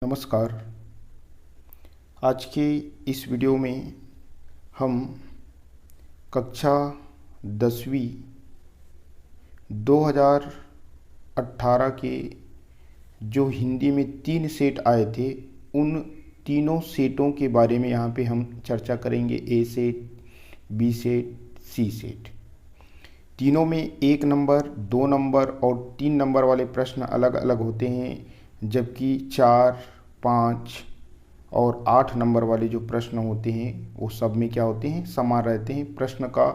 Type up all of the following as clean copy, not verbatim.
नमस्कार। आज के इस वीडियो में हम कक्षा 10वीं 2018 के जो हिंदी में 3 सेट आए थे उन तीनों सेटों के बारे में यहाँ पे हम चर्चा करेंगे। ए सेट, बी सेट, सी सेट। तीनों में 1 नंबर, 2 नंबर और 3 नंबर वाले प्रश्न अलग अलग होते हैं, जबकि 4, 5 और 8 नंबर वाले जो प्रश्न होते हैं वो सब में क्या होते हैं, समान रहते हैं। प्रश्न का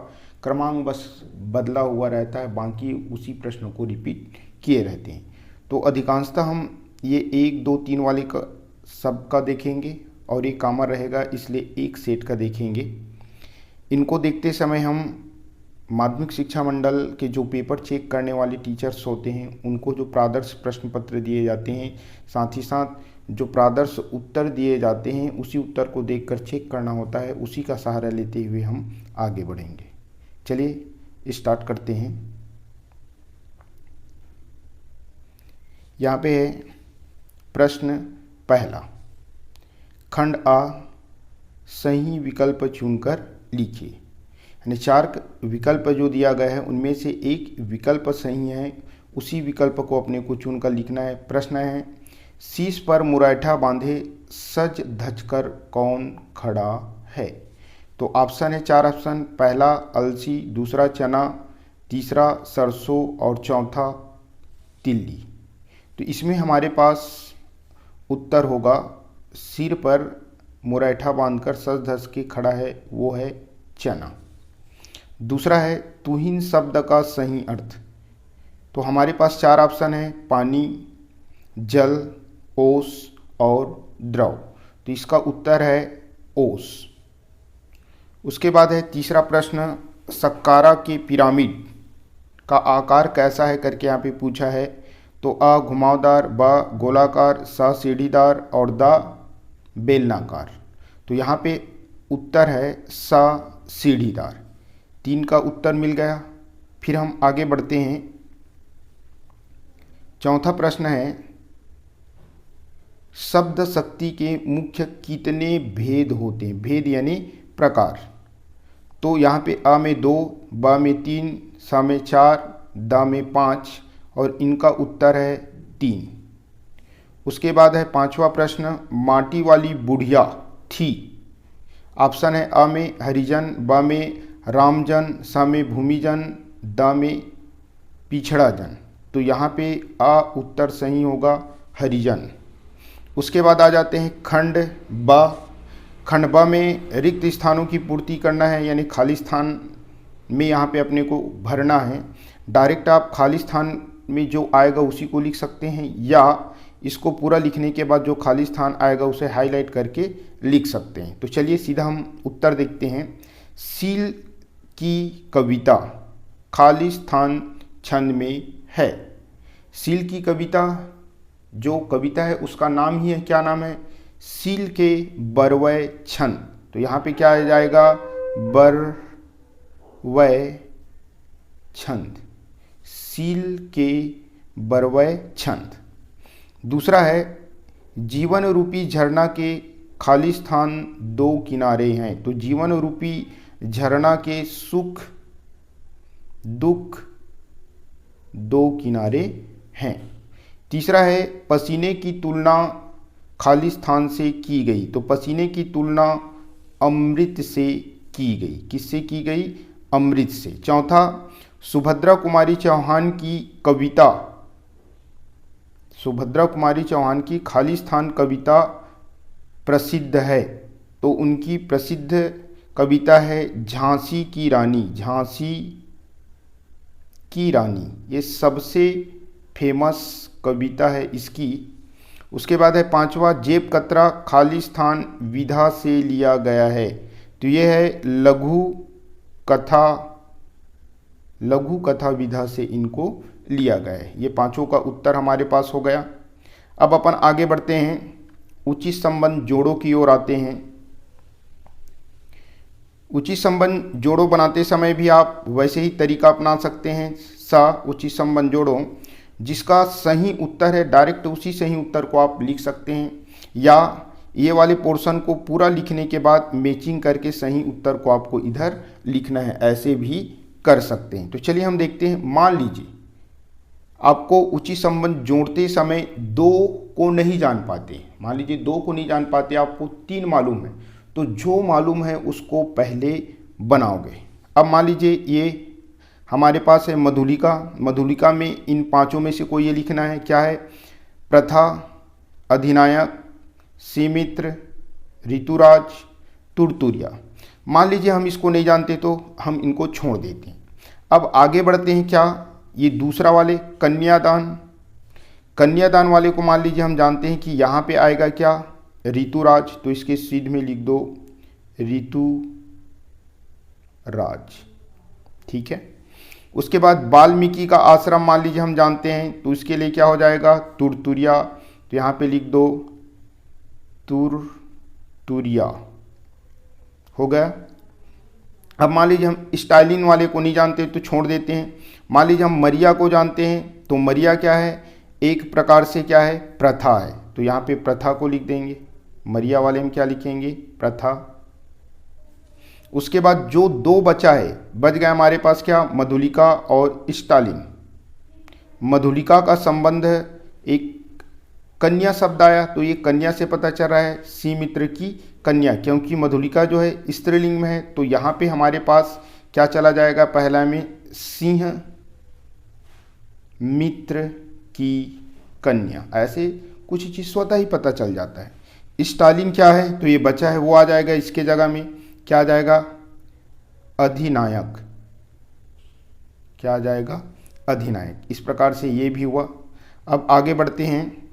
क्रमांक बस बदला हुआ रहता है, बाकी उसी प्रश्न को रिपीट किए रहते हैं। तो अधिकांशतः हम ये 1, 2, 3 वाले का सबका देखेंगे और ये कॉमन रहेगा, इसलिए एक सेट का देखेंगे। इनको देखते समय हम माध्यमिक शिक्षा मंडल के जो पेपर चेक करने वाले टीचर्स होते हैं उनको जो प्रादर्श प्रश्न पत्र दिए जाते हैं, साथ ही साथ जो प्रादर्श उत्तर दिए जाते हैं उसी उत्तर को देखकर चेक करना होता है, उसी का सहारा लेते हुए हम आगे बढ़ेंगे। चलिए स्टार्ट करते हैं। यहाँ पे है प्रश्न पहला, खंड आ सही विकल्प चुनकर लिखिए। यानी 4 विकल्प जो दिया गया है उनमें से एक विकल्प सही है, उसी विकल्प को अपने को चुनकर लिखना है। प्रश्न है, शीश पर मुरैठा बांधे सज धज कर कौन खड़ा है। तो ऑप्शन है 4 ऑप्शन। पहला अलसी, दूसरा चना, तीसरा सरसों और चौथा तिल्ली। तो इसमें हमारे पास उत्तर होगा सिर पर मुरैठा बांधकर सज धज के खड़ा है, वो है चना। दूसरा है तुहिन शब्द का सही अर्थ। तो हमारे पास 4 ऑप्शन है, पानी, जल, ओस और द्रव। तो इसका उत्तर है ओस। उसके बाद है तीसरा प्रश्न, सक्कारा के पिरामिड का आकार कैसा है करके यहाँ पे पूछा है। तो अ घुमावदार, ब गोलाकार, स सीढ़ीदार और द बेलनाकार। तो यहाँ पे उत्तर है स सीढ़ीदार। 3 का उत्तर मिल गया। फिर हम आगे बढ़ते हैं। चौथा प्रश्न है, शब्द शक्ति के मुख्य कितने भेद होते हैं। भेद यानी प्रकार। तो यहाँ पे अ में 2, ब में 3, स में 4, द में 5 और इनका उत्तर है 3। उसके बाद है 5वां प्रश्न, माटी वाली बुढ़िया थी। ऑप्शन है अ में हरिजन, ब में रामजन, स में भूमिजन, द में पिछड़ा जन। तो यहाँ पे अ उत्तर सही होगा, हरिजन। उसके बाद आ जाते हैं खंड ब। खंड ब में रिक्त स्थानों की पूर्ति करना है, यानी खाली स्थान में यहाँ पे अपने को भरना है। डायरेक्ट आप खाली स्थान में जो आएगा उसी को लिख सकते हैं, या इसको पूरा लिखने के बाद जो खाली स्थान आएगा उसे हाईलाइट करके लिख सकते हैं। तो चलिए सीधा हम उत्तर देखते हैं। सील की कविता खाली स्थान छंद में है। सील की कविता जो कविता है उसका नाम ही है, क्या नाम है, सील के बरवय छंद। तो यहाँ पे क्या आ जाएगा, बरवय छंद, सील के बरवय छंद। दूसरा है, जीवन रूपी झरना के खाली स्थान 2 किनारे हैं। तो जीवन रूपी झरना के सुख दुख 2 किनारे हैं। तीसरा है, पसीने की तुलना खाली स्थान से की गई। तो पसीने की तुलना अमृत से की गई। किससे की गई, अमृत से। चौथा, सुभद्रा कुमारी चौहान की कविता, सुभद्रा कुमारी चौहान की खाली स्थान कविता प्रसिद्ध है। तो उनकी प्रसिद्ध कविता है झांसी की रानी। झांसी की रानी ये सबसे फेमस कविता है इसकी। उसके बाद है 5वां, जेब कतरा खाली स्थान विधा से लिया गया है। तो ये है लघु कथा विधा से इनको लिया गया है। ये 5 का उत्तर हमारे पास हो गया। अब अपन आगे बढ़ते हैं, उचित संबंध जोड़ों की ओर आते हैं। उचित संबंध जोड़ों बनाते समय भी आप वैसे ही तरीका अपना सकते हैं। सा उचित संबंध जोड़ों, जिसका सही उत्तर है डायरेक्ट उसी सही उत्तर को आप लिख सकते हैं, या ये वाले पोर्शन को पूरा लिखने के बाद मैचिंग करके सही उत्तर को आपको इधर लिखना है, ऐसे भी कर सकते हैं। तो चलिए हम देखते हैं। मान लीजिए आपको उचित संबंध जोड़ते समय 2 को नहीं जान पाते, मान लीजिए 2 को नहीं जान पाते, आपको 3 मालूम है, तो जो मालूम है उसको पहले बनाओगे। अब मान लीजिए ये हमारे पास है मधुलिका, मधुलिका में इन 5 में से कोई ये लिखना है, क्या है? प्रथा, अधिनायक, सीमित्र, ऋतुराज, तुरतुरिया। मान लीजिए हम इसको नहीं जानते तो हम इनको छोड़ देते हैं। अब आगे बढ़ते हैं। क्या ये दूसरा वाले कन्यादान, कन्यादान वाले को मान लीजिए हम जानते हैं कि यहाँ पे आएगा क्या? ऋतुराज, तो इसके सीध में लिख दो ऋतुराज, ठीक है। उसके बाद वाल्मीकि का आश्रम मान लीजिए हम जानते हैं, तो इसके लिए क्या हो जाएगा? तुरतुरिया, तो यहाँ पे लिख दो तुरतुरिया, हो गया। अब मान लीजिए हम स्टाइलिन वाले को नहीं जानते तो छोड़ देते हैं। मान लीजिए हम मरिया को जानते हैं, तो मरिया क्या है? एक प्रकार से क्या है? प्रथा है, तो यहाँ पे प्रथा को लिख देंगे। मरिया वाले में क्या लिखेंगे? प्रथा। उसके बाद जो 2 बचा है, बच गया हमारे पास क्या? मधुलिका और स्टालिन। मधुलिका का संबंध एक कन्या शब्द आया, तो ये कन्या से पता चल रहा है सीमित्र की कन्या, क्योंकि मधुलिका जो है स्त्रीलिंग में है, तो यहाँ पे हमारे पास क्या चला जाएगा? पहला में सिंह मित्र की कन्या, ऐसे कुछ चीज़ स्वतः ही पता चल जाता है। स्टालिन क्या है? तो ये बचा है, वो आ जाएगा इसके जगह में, क्या आ जाएगा? अधिनायक, क्या आ जाएगा? अधिनायक। इस प्रकार से ये भी हुआ। अब आगे बढ़ते हैं,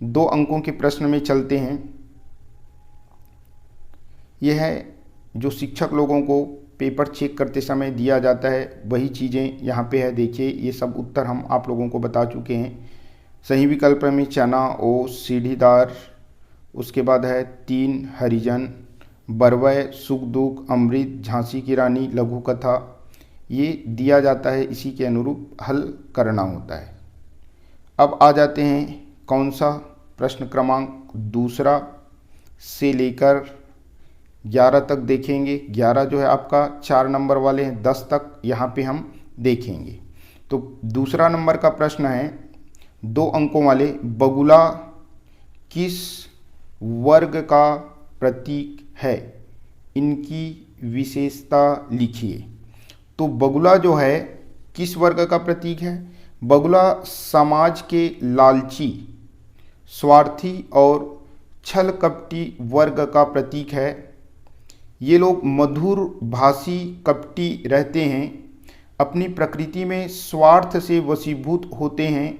2 अंकों के प्रश्न में चलते हैं। यह है जो शिक्षक लोगों को पेपर चेक करते समय दिया जाता है, वही चीज़ें यहाँ पे है। देखिए ये सब उत्तर हम आप लोगों को बता चुके हैं। सही विकल्प में चना, ओ सीढ़ीदार, उसके बाद है 3 हरिजन, बरवय, सुख दुख, अमृत, झांसी की रानी, लघु कथा, ये दिया जाता है, इसी के अनुरूप हल करना होता है। अब आ जाते हैं कौन सा? प्रश्न क्रमांक 2 से लेकर 11 तक देखेंगे। 11 जो है आपका 4 नंबर वाले हैं, 10 तक यहाँ पे हम देखेंगे। तो 2 नंबर का प्रश्न है 2 अंकों वाले, बगुला किस वर्ग का प्रतीक है? इनकी विशेषता लिखिए। तो बगुला जो है किस वर्ग का प्रतीक है? बगुला समाज के लालची, स्वार्थी और छल कपटी वर्ग का प्रतीक है। ये लोग मधुर भाषी, कपटी रहते हैं, अपनी प्रकृति में स्वार्थ से वशीभूत होते हैं।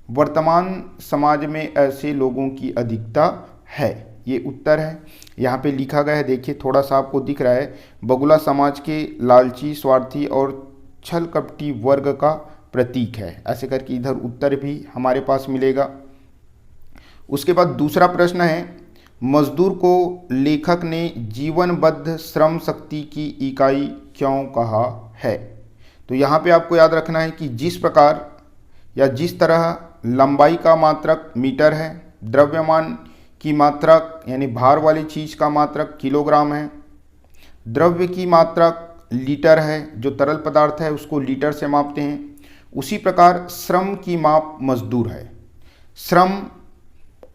वर्तमान समाज में ऐसे लोगों की अधिकता है। ये उत्तर है, यहाँ पे लिखा गया है, देखिए थोड़ा सा आपको दिख रहा है। बगुला समाज के लालची, स्वार्थी और छल कपटी वर्ग का प्रतीक है, ऐसे करके इधर उत्तर भी हमारे पास मिलेगा। उसके बाद 2 प्रश्न है, मजदूर को लेखक ने जीवनबद्ध श्रम शक्ति की इकाई क्यों कहा है? तो यहाँ पे आपको याद रखना है कि जिस प्रकार या जिस तरह लंबाई का मात्रक मीटर है, द्रव्यमान की मात्रक यानी भार वाली चीज़ का मात्रक किलोग्राम है, द्रव्य की मात्रक लीटर है, जो तरल पदार्थ है उसको लीटर से मापते हैं, उसी प्रकार श्रम की माप मजदूर है। श्रम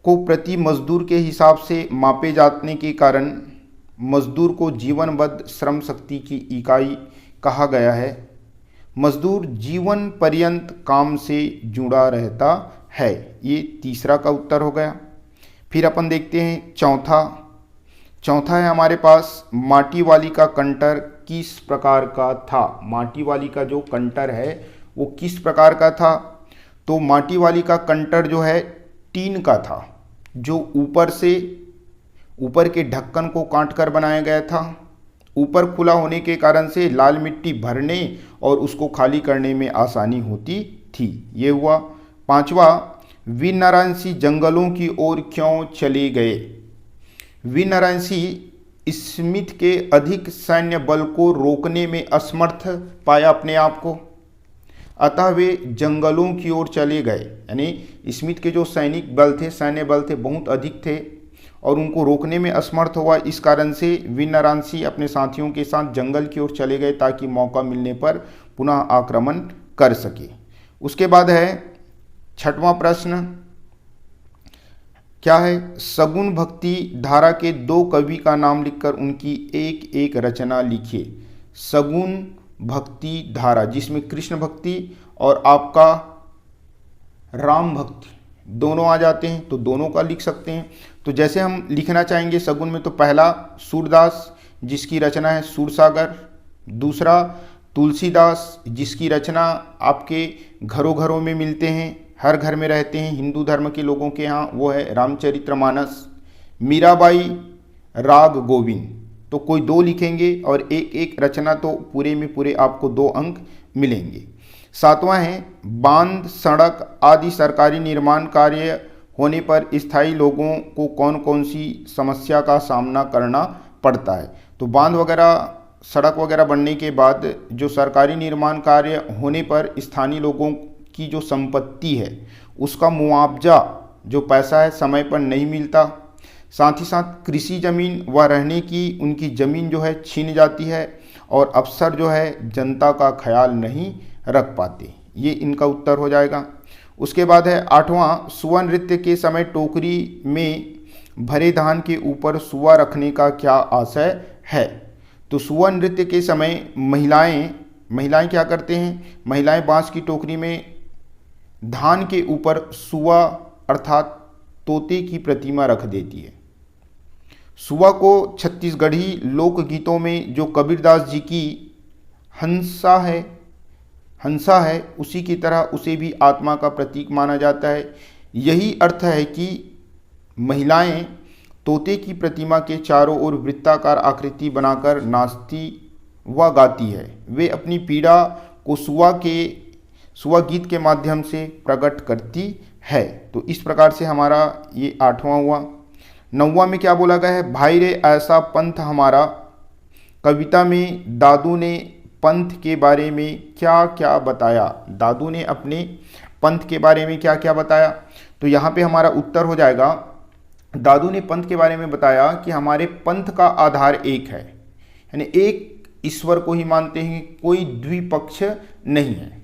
को प्रति मजदूर के हिसाब से मापे जाने के कारण मजदूर को जीवनबद्ध श्रम शक्ति की इकाई कहा गया है। मजदूर जीवन पर्यंत काम से जुड़ा रहता है। ये 3 का उत्तर हो गया। फिर अपन देखते हैं चौथा है हमारे पास, माटी वाली का कंटर किस प्रकार का था? माटी वाली का जो कंटर है वो किस प्रकार का था? तो माटी वाली का कंटर जो है टीन का था, जो ऊपर के ढक्कन को काट कर बनाया गया था। ऊपर खुला होने के कारण से लाल मिट्टी भरने और उसको खाली करने में आसानी होती थी। ये हुआ। 5वां, वीर नारायण सिंह जंगलों की ओर क्यों चले गए? वीर नारायण सिंह स्मिथ के अधिक सैन्य बल को रोकने में असमर्थ पाया अपने आप को। अतः वे जंगलों की ओर चले गए। यानी स्मिथ के जो सैनिक बल थे, सैन्य बल थे, बहुत अधिक थे और उनको रोकने में असमर्थ हुआ। इस कारण से विनरांसी अपने साथियों के साथ जंगल की ओर चले गए ताकि मौका मिलने पर पुनः आक्रमण कर सके। उसके बाद है 6वां प्रश्न, क्या है? सगुण भक्ति धारा के 2 कवि का नाम लिखकर उनकी एक एक रचना लिखिए। सगुण भक्ति धारा जिसमें कृष्ण भक्ति और आपका राम भक्ति दोनों आ जाते हैं, तो दोनों का लिख सकते हैं। तो जैसे हम लिखना चाहेंगे सगुण में, तो पहला सूरदास जिसकी रचना है सूरसागर, दूसरा तुलसीदास जिसकी रचना आपके घरों घरों में मिलते हैं, हर घर में रहते हैं हिंदू धर्म के लोगों के यहाँ, वो है रामचरितमानस, मीराबाई राग गोविंद। तो कोई 2 लिखेंगे और एक एक रचना, तो पूरे में पूरे आपको 2 अंक मिलेंगे। 7वां है बांध, सड़क आदि सरकारी निर्माण कार्य होने पर स्थायी लोगों को कौन कौन सी समस्या का सामना करना पड़ता है। तो बांध वगैरह, सड़क वगैरह बनने के बाद जो सरकारी निर्माण कार्य होने पर स्थानीय लोगों की जो संपत्ति है उसका मुआवजा, जो पैसा है, समय पर नहीं मिलता। साथ ही साथ कृषि जमीन व रहने की उनकी ज़मीन जो है छीन जाती है और अफसर जो है जनता का ख्याल नहीं रख पाते। ये इनका उत्तर हो जाएगा। उसके बाद है 8वां, सुआ नृत्य के समय टोकरी में भरे धान के ऊपर सुआ रखने का क्या आशय है। तो सुआ नृत्य के समय महिलाएं क्या करते हैं? महिलाएं बांस की टोकरी में धान के ऊपर सुआ अर्थात तोते की प्रतिमा रख देती है। सुआ को छत्तीसगढ़ी लोकगीतों में जो कबीरदास जी की हंसा है उसी की तरह उसे भी आत्मा का प्रतीक माना जाता है। यही अर्थ है कि महिलाएं तोते की प्रतिमा के चारों ओर वृत्ताकार आकृति बनाकर नाचती व गाती है। वे अपनी पीड़ा को सुआ गीत के माध्यम से प्रकट करती है। तो इस प्रकार से हमारा ये 8वां हुआ। 9वां में क्या बोला गया है? भाई रे ऐसा पंथ हमारा। कविता में दादू ने पंथ के बारे में क्या क्या बताया? दादू ने अपने पंथ के बारे में क्या क्या बताया? तो यहाँ पे हमारा उत्तर हो जाएगा, दादू ने पंथ के बारे में बताया कि हमारे पंथ का आधार एक है, यानी एक ईश्वर को ही मानते हैं, कोई द्विपक्ष नहीं है,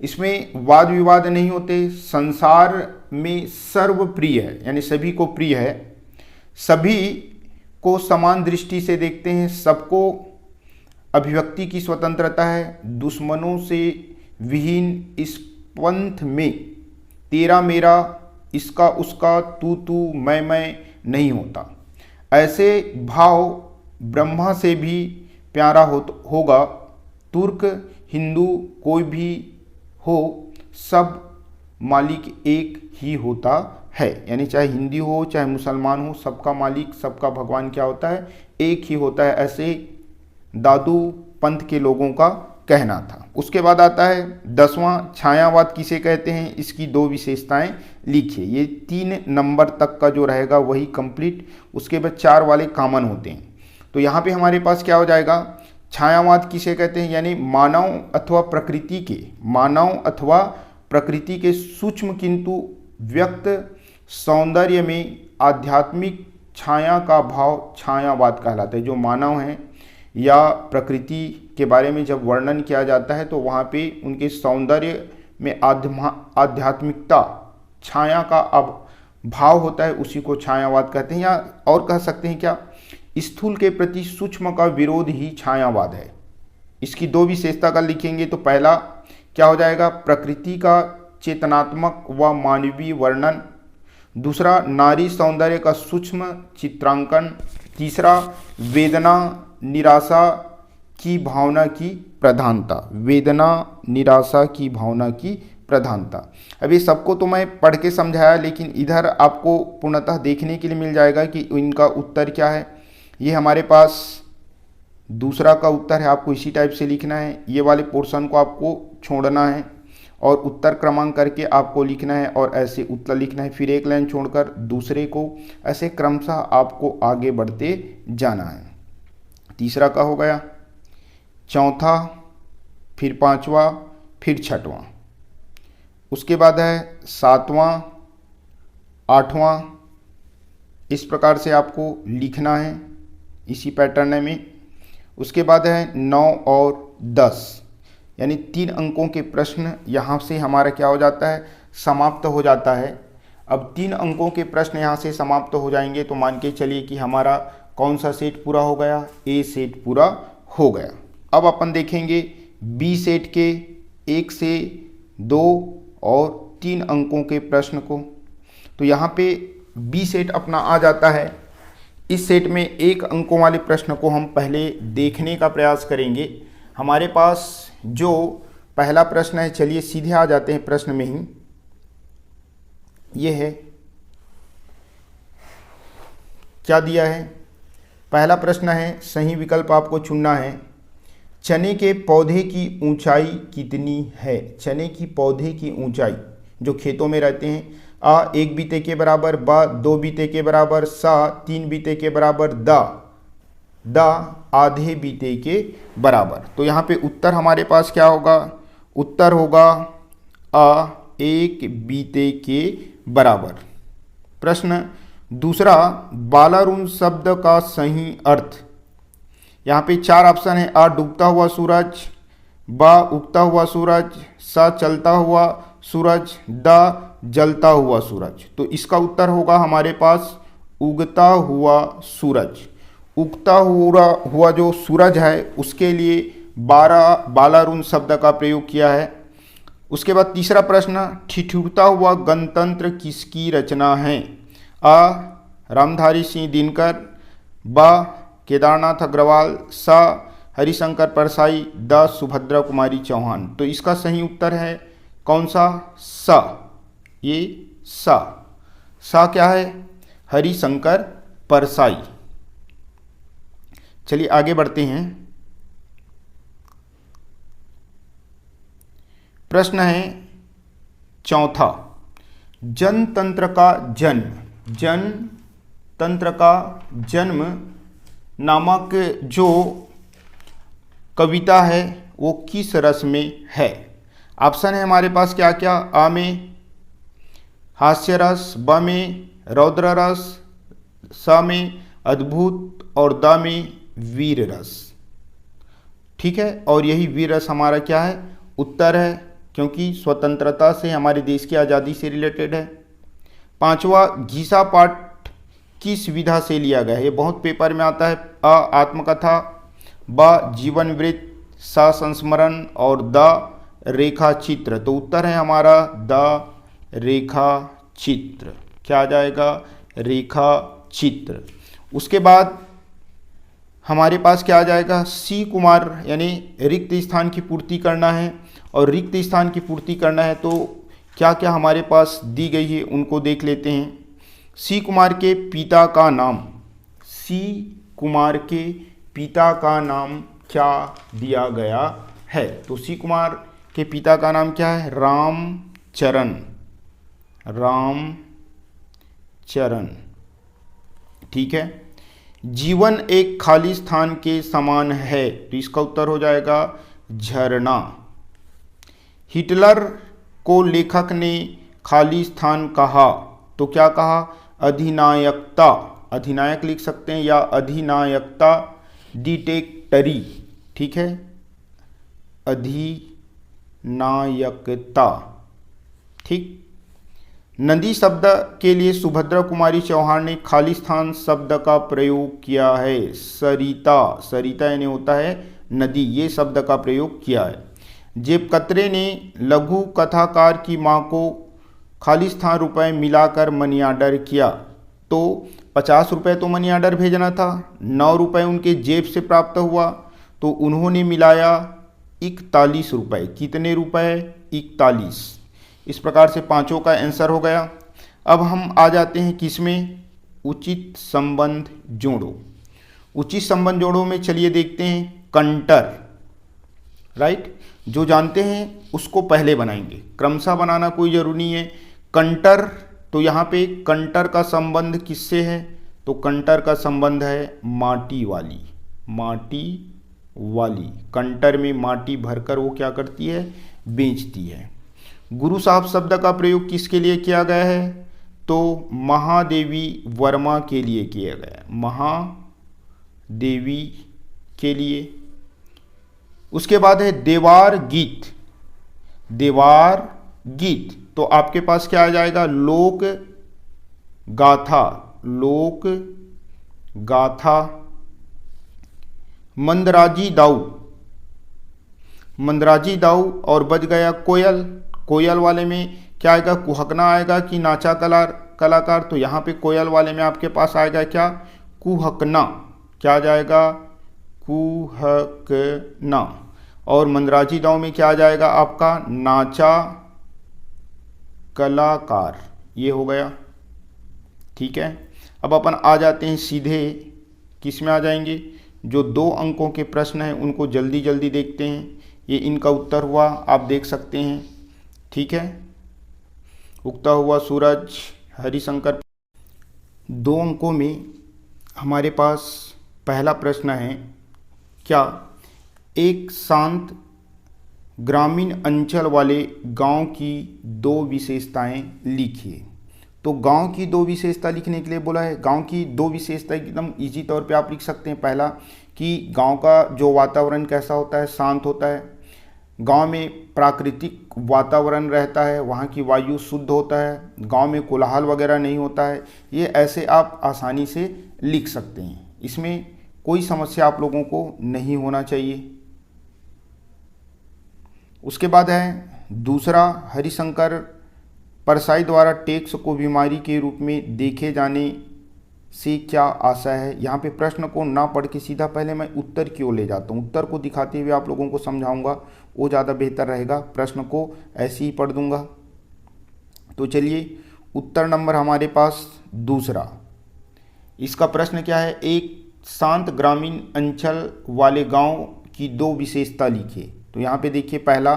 इसमें वाद विवाद नहीं होते, संसार में सर्वप्रिय है, यानी सभी को प्रिय है, सभी को समान दृष्टि से देखते हैं, सबको अभिव्यक्ति की स्वतंत्रता है, दुश्मनों से विहीन इस पंथ में तेरा मेरा, इसका उसका, तू मैं नहीं होता। ऐसे भाव ब्रह्मा से भी प्यारा होगा। तुर्क हिंदू कोई भी हो, सब मालिक एक ही होता है, यानी चाहे हिंदी हो चाहे मुसलमान हो, सबका मालिक सबका भगवान क्या होता है? एक ही होता है। ऐसे दादू पंथ के लोगों का कहना था। उसके बाद आता है 10वां, छायावाद किसे कहते हैं, इसकी 2 विशेषताएं लिखिए। ये 3 नंबर तक का जो रहेगा वही कंप्लीट, उसके बाद 4 वाले कॉमन होते हैं। तो यहाँ पे हमारे पास क्या हो जाएगा, छायावाद किसे कहते हैं, यानी मानव अथवा प्रकृति के सूक्ष्म किंतु व्यक्त सौंदर्य में आध्यात्मिक छाया का भाव छायावाद कहलाता है। जो मानव हैं या प्रकृति के बारे में जब वर्णन किया जाता है तो वहाँ पे उनके सौंदर्य में आध्यात्मिकता छाया का अब भाव होता है, उसी को छायावाद कहते हैं। या और कह सकते हैं क्या, स्थूल के प्रति सूक्ष्म का विरोध ही छायावाद है। इसकी 2 विशेषता का लिखेंगे तो पहला क्या हो जाएगा, प्रकृति का चेतनात्मक व मानवीय वर्णन, दूसरा नारी सौंदर्य का सूक्ष्म चित्रांकन, तीसरा वेदना निराशा की भावना की प्रधानता, अब ये सबको तो मैं पढ़ के समझाया, लेकिन इधर आपको पूर्णतः देखने के लिए मिल जाएगा कि इनका उत्तर क्या है। ये हमारे पास दूसरा का उत्तर है, आपको इसी टाइप से लिखना है। ये वाले पोर्शन को आपको छोड़ना है और उत्तर क्रमांक करके आपको लिखना है और ऐसे उत्तर लिखना है, फिर एक लाइन छोड़कर दूसरे को, ऐसे क्रमशः आपको आगे बढ़ते जाना है। तीसरा का हो गया, चौथा, फिर 5वां, फिर छठवां, उसके बाद है सातवां, आठवां। इस प्रकार से आपको लिखना है इसी पैटर्न में। उसके बाद है 9 और 10, यानी 3 अंकों के प्रश्न यहाँ से हमारा क्या हो जाता है, समाप्त हो जाता है। अब 3 अंकों के प्रश्न यहाँ से समाप्त हो जाएंगे तो मान के चलिए कि हमारा कौन सा सेट पूरा हो गया, ए सेट पूरा हो गया। अब अपन देखेंगे बी सेट के 1 से 2 और 3 अंकों के प्रश्न को। तो यहाँ पे बी सेट अपना आ जाता है। इस सेट में 1 अंकों वाले प्रश्न को हम पहले देखने का प्रयास करेंगे। हमारे पास जो पहला प्रश्न है, चलिए सीधे आ जाते हैं प्रश्न में ही। ये है, क्या दिया है, पहला प्रश्न है, सही विकल्प आपको चुनना है। चने के पौधे की ऊंचाई कितनी है? चने की पौधे की ऊंचाई जो खेतों में रहते हैं, आ 1 बीते के बराबर, बा 2 बीते के बराबर, सा 3 बीते के बराबर, दा आधे बीते के बराबर। तो यहाँ पे उत्तर हमारे पास क्या होगा, उत्तर होगा आ 1 बीते के बराबर। प्रश्न दूसरा, बालारुण शब्द का सही अर्थ। यहाँ पे 4 ऑप्शन है। आ डूबता हुआ सूरज, बा उगता हुआ सूरज, सा चलता हुआ सूरज, दा जलता हुआ सूरज। तो इसका उत्तर होगा हमारे पास उगता हुआ सूरज। उगता हुआ जो सूरज है उसके लिए 12 बालारुण शब्द का प्रयोग किया है। उसके बाद तीसरा प्रश्न, ठिठुरता हुआ गणतंत्र किसकी रचना है? आ रामधारी सिंह दिनकर, बा केदारनाथ अग्रवाल, सा हरिशंकर परसाई, द सुभद्रा कुमारी चौहान। तो इसका सही उत्तर है कौन सा, सा। ये सा क्या है, हरिशंकर परसाई। चलिए आगे बढ़ते हैं। प्रश्न है चौथा, जनतंत्र का जन्म, जनतंत्र का जन्म नामक जो कविता है वो किस रस में है? ऑप्शन है हमारे पास क्या क्या, आ में हास्य रस, ब में रौद्र रस, स में अद्भुत और द में वीर रस। ठीक है, और यही वीर रस हमारा क्या है, उत्तर है, क्योंकि स्वतंत्रता से, हमारे देश की आज़ादी से रिलेटेड है। पांचवा, घीसा पाठ किस विधा से लिया गया है? ये बहुत पेपर में आता है। अ आत्मकथा, ब जीवन वृत्त, सा संस्मरण और द रेखा चित्र। तो उत्तर है हमारा द रेखा चित्र। क्या आ जाएगा, रेखा चित्र। उसके बाद हमारे पास क्या आ जाएगा, सी कुमार, यानी रिक्त स्थान की पूर्ति करना है। और रिक्त स्थान की पूर्ति करना है तो क्या क्या हमारे पास दी गई है उनको देख लेते हैं। सी कुमार के पिता का नाम, सी कुमार के पिता का नाम क्या दिया गया है? तो सी कुमार के पिता का नाम क्या है, रामचरण, रामचरण। ठीक है। जीवन एक खाली स्थान के समान है, तो इसका उत्तर हो जाएगा झरना। हिटलर को लेखक ने खाली स्थान कहा, तो क्या कहा, अधिनायकता, अधिनायक लिख सकते हैं, या अधिनायकता डिटेक्टरी। ठीक है, अधिनायकता। ठीक। नदी शब्द के लिए सुभद्रा कुमारी चौहान ने खाली स्थान शब्द का प्रयोग किया है, सरिता, सरिता यानी होता है नदी, ये शब्द का प्रयोग किया है। जेब कतरे ने लघु कथाकार की मां को खाली स्थान रुपए मिलाकर मनी ऑर्डर किया, तो 50 रुपये तो मनी ऑर्डर भेजना था, 9 रुपये उनके जेब से प्राप्त हुआ, तो उन्होंने मिलाया 41 रुपये। कितने रुपए, 41। इस प्रकार से पांचों का आंसर हो गया। अब हम आ जाते हैं किसमें, उचित संबंध जोड़ो। उचित संबंध जोड़ो में चलिए देखते हैं कंटर, राइट, जो जानते हैं उसको पहले बनाएंगे, क्रमशः बनाना कोई जरूरी नहीं है। कंटर, तो यहाँ पे कंटर का संबंध किससे है, तो कंटर का संबंध है माटी वाली, माटी वाली। कंटर में माटी भरकर वो क्या करती है, बेचती है। गुरु साहब शब्द का प्रयोग किसके लिए किया गया है? तो महादेवी वर्मा के लिए किया गया है, महादेवी के लिए। उसके बाद है देवार गीत। देवार गीत तो आपके पास क्या आ जाएगा? लोक गाथा, लोक गाथा। मंदराजी दाऊ, मंदराजी दाऊ। और बच गया कोयल। कोयल वाले में क्या आएगा? कुहकना आएगा कि नाचा कलाकार? तो यहाँ पे कोयल वाले में आपके पास आएगा क्या? कुहकना। क्या आ जाएगा? कुहकना। और मंदराजी दाऊ में क्या आ जाएगा आपका? नाचा कलाकार। ये हो गया, ठीक है। अब अपन आ जाते हैं सीधे, किस में आ जाएंगे? जो 2 अंकों के प्रश्न हैं उनको जल्दी जल्दी देखते हैं। ये इनका उत्तर हुआ, आप देख सकते हैं, ठीक है। उगता हुआ सूरज, हरिशंकर। 2 अंकों में हमारे पास पहला प्रश्न है, क्या एक शांत ग्रामीण अंचल वाले गांव की 2 विशेषताएं लिखिए। तो गांव की 2 विशेषता लिखने के लिए बोला है। गांव की 2 विशेषता एकदम इजी तौर पे आप लिख सकते हैं। पहला कि गांव का जो वातावरण कैसा होता है? शांत होता है। गांव में प्राकृतिक वातावरण रहता है, वहाँ की वायु शुद्ध होता है, गांव में कोलाहल वगैरह नहीं होता है। ये ऐसे आप आसानी से लिख सकते हैं, इसमें कोई समस्या आप लोगों को नहीं होना चाहिए। उसके बाद है दूसरा, हरिशंकर परसाई द्वारा टैक्स को बीमारी के रूप में देखे जाने से क्या आशा है। यहाँ पे प्रश्न को ना पढ़ के सीधा पहले मैं उत्तर की ओर ले जाता हूँ। उत्तर को दिखाते हुए आप लोगों को समझाऊंगा, वो ज़्यादा बेहतर रहेगा। प्रश्न को ऐसे ही पढ़ दूंगा। तो चलिए, उत्तर नंबर हमारे पास दूसरा। इसका प्रश्न क्या है? एक शांत ग्रामीण अंचल वाले गांव की 2 विशेषता लिखिए। तो यहाँ पे देखिए, पहला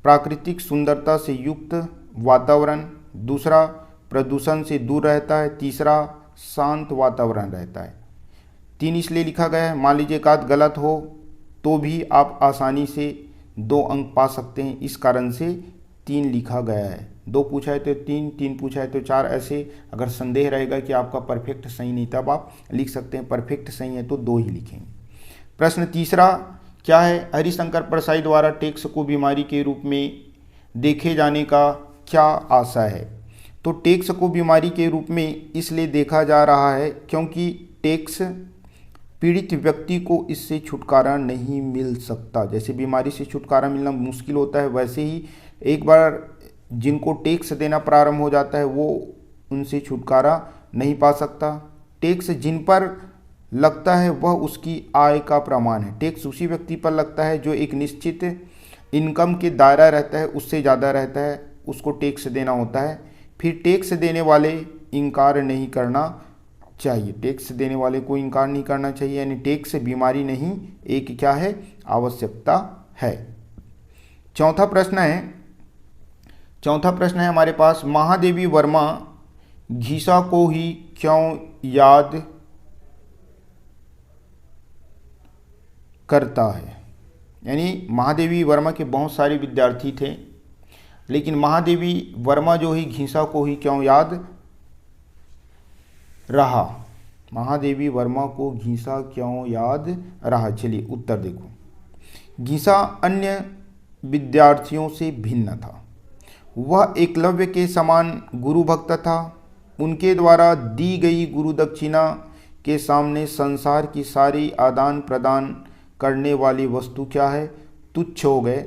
प्राकृतिक सुंदरता से युक्त वातावरण, दूसरा प्रदूषण से दूर रहता है, तीसरा शांत वातावरण रहता है। 3 इसलिए लिखा गया है। मान लीजिए एकाध गलत हो तो भी आप आसानी से 2 अंक पा सकते हैं, इस कारण से 3 लिखा गया है। 2 पूछा है तो 3, 3 पूछा है तो 4। ऐसे अगर संदेह रहेगा कि आपका परफेक्ट सही नहीं, तब आप लिख सकते हैं परफेक्ट सही है तो 2 ही लिखेंगे। प्रश्न तीसरा क्या है? हरिशंकर परसाई द्वारा टैक्स को बीमारी के रूप में देखे जाने का क्या आशा है। तो टैक्स को बीमारी के रूप में इसलिए देखा जा रहा है क्योंकि टैक्स पीड़ित व्यक्ति को इससे छुटकारा नहीं मिल सकता। जैसे बीमारी से छुटकारा मिलना मुश्किल होता है, वैसे ही एक बार जिनको टैक्स देना प्रारंभ हो जाता है वो उनसे छुटकारा नहीं पा सकता। टैक्स जिन पर लगता है वह उसकी आय का प्रमाण है। टैक्स उसी व्यक्ति पर लगता है जो एक निश्चित इनकम के दायरा रहता है, उससे ज़्यादा रहता है, उसको टैक्स देना होता है। फिर टैक्स देने वाले इनकार नहीं करना चाहिए। टैक्स देने वाले को इनकार नहीं करना चाहिए, यानी टैक्स बीमारी नहीं, एक क्या है? आवश्यकता है। चौथा प्रश्न है हमारे पास, महादेवी वर्मा घीसा को ही क्यों याद करता है। यानी महादेवी वर्मा के बहुत सारे विद्यार्थी थे, लेकिन महादेवी वर्मा जो ही घीसा को ही क्यों याद रहा। महादेवी वर्मा को घीसा क्यों याद रहा? चलिए उत्तर देखो। घीसा अन्य विद्यार्थियों से भिन्न था। वह एकलव्य के समान गुरु भक्त था। उनके द्वारा दी गई गुरु दक्षिणा के सामने संसार की सारी आदान प्रदान करने वाली वस्तु क्या है? तुच्छ हो गए।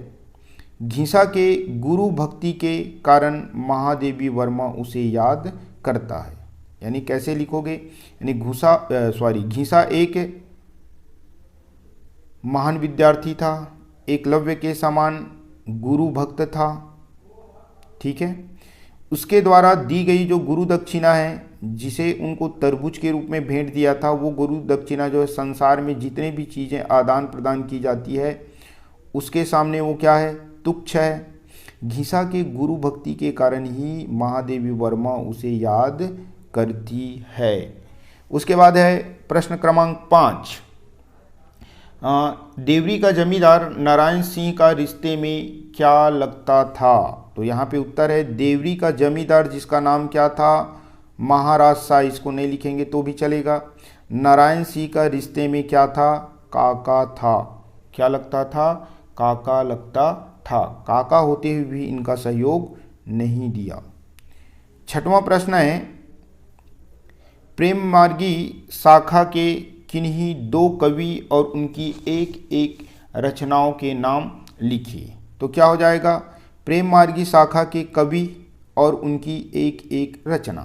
घीसा के गुरु भक्ति के कारण महादेवी वर्मा उसे याद करता है। यानी कैसे लिखोगे? यानी घीसा एक महान विद्यार्थी था, एकलव्य के समान गुरु भक्त था, ठीक है। उसके द्वारा दी गई जो गुरु दक्षिणा है, जिसे उनको तरबूज के रूप में भेंट दिया था, वो गुरु दक्षिणा जो है संसार में जितने भी चीज़ें आदान प्रदान की जाती है उसके सामने वो क्या है? तुच्छ है। घीसा के गुरु भक्ति के कारण ही महादेवी वर्मा उसे याद करती है। उसके बाद है प्रश्न क्रमांक 5। देवरी का जमींदार नारायण सिंह का रिश्ते में क्या लगता था? तो यहाँ पे उत्तर है देवरी का जमींदार जिसका नाम क्या था? महाराज शाह। इसको नहीं लिखेंगे तो भी चलेगा। नारायण सिंह का रिश्ते में क्या था? काका था। क्या लगता था? काका लगता था। काका होते हुए भी इनका सहयोग नहीं दिया। छठवां प्रश्न है प्रेम मार्गी शाखा के किन्हीं दो कवि और उनकी एक एक रचनाओं के नाम लिखिए। तो क्या हो जाएगा? प्रेम मार्गी शाखा के कवि और उनकी एक एक रचना।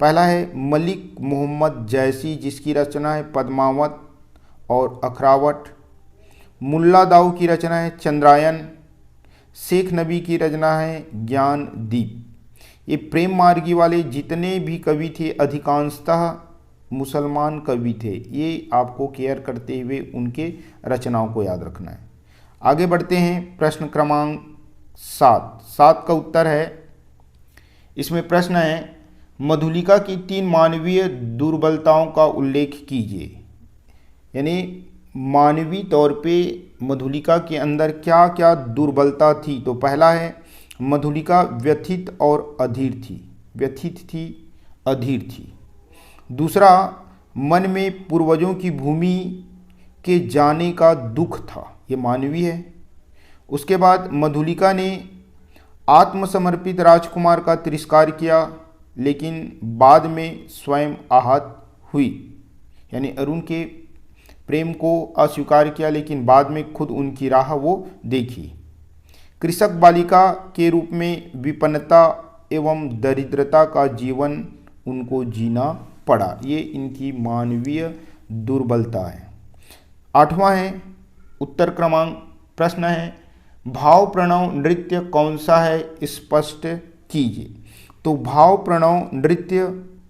पहला है मलिक मोहम्मद जैसी जिसकी रचना है पद्मावत और अखरावट। मुल्ला दाऊ की रचना है चंद्रायन। शेख नबी की रचना है ज्ञान दीप। ये प्रेम मार्गी वाले जितने भी कवि थे अधिकांशतः मुसलमान कवि थे। ये आपको केयर करते हुए उनके रचनाओं को याद रखना है। आगे बढ़ते हैं प्रश्न क्रमांक 7 का उत्तर है, इसमें प्रश्न है मधुलिका की 3 मानवीय दुर्बलताओं का उल्लेख कीजिए। यानी मानवीय तौर पे मधुलिका के अंदर क्या क्या दुर्बलता थी? तो पहला है मधुलिका व्यथित और अधीर थी। व्यथित थी, अधीर थी। दूसरा, मन में पूर्वजों की भूमि के जाने का दुख था। ये मानवीय है। उसके बाद मधुलिका ने आत्मसमर्पित राजकुमार का तिरस्कार किया लेकिन बाद में स्वयं आहत हुई। यानी अरुण के प्रेम को अस्वीकार किया लेकिन बाद में खुद उनकी राह वो देखी। कृषक बालिका के रूप में विपन्नता एवं दरिद्रता का जीवन उनको जीना पड़ा। ये इनकी मानवीय दुर्बलता है। 8वां है उत्तर क्रमांक प्रश्न है भाव प्रणव नृत्य कौन सा है? स्पष्ट कीजिए। तो भाव प्रणव नृत्य